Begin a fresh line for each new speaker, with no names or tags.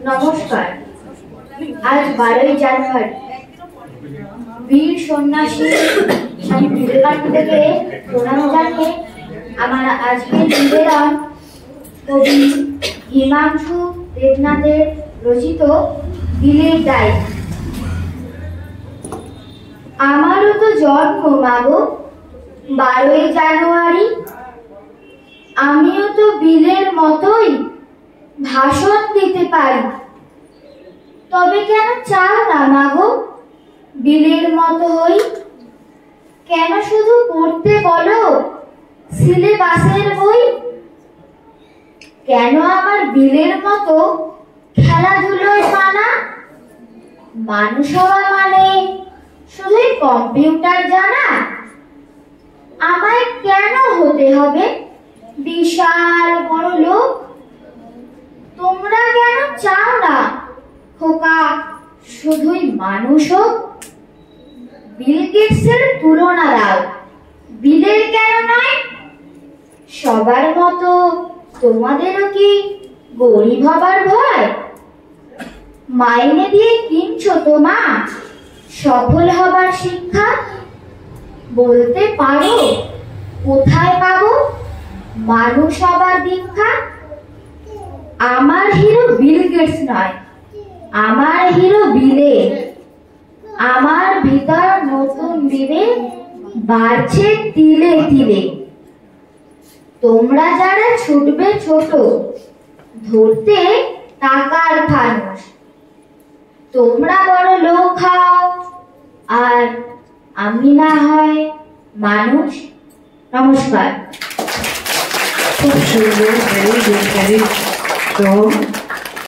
নমস্কার। আজ 12ই জানুয়ারি বীর সন্ন্যাসী স্বামী বিবেকানন্দকে প্রণাম জানিয়ে আমার আজকের নিবেদন কবি হিমাংশু দেবনাথের রচিত বিলের ডাইক। আমারও তো জন্ম মাগো 12ই জানুয়ারি, আমিও তো বিলের মতোই ভাষণ দিতে পারি। তবে কেন চাও না মাগো বিলের মতো হই? কেন শুধু পড়তে বলো সিলেবাসের বই? কেন আমার বিলের মতো খেলাধুলোয় মানা? মানুষ হওয়া মানে শুধুই কম্পিউটার জানা? আমায় কেন হতে হবে বিশাল বড় লোক? তোমরা কেন চাও না খোকা শুধুই মানুষ হোক? বিল গেটসের তুলনা দাও বিলের কেন নয়? সবার মতো তোমাদেরও কি গরিব হবার ভয়? মাইনে দিয়ে কিনছো তোমা সফল হবার শিক্ষা? বলতে পারো কোথায় পাবো মানুষ হবার দীক্ষা? আমার হিরো বিল গেটস নয়, আমার হিরো বিলে। আমার ভিতর নতুন বিবেক বাড়ছে তিলে তিলে। তোমরা যারা ছুটবে ছোট ধরতে টাকার ফানুস, তোমরা বড় লোক খাও আর আমি না হয় মানুষ। নমস্কার।
খুব সুন্দর, ভেরি গুড, ভেরি স্ট্রং।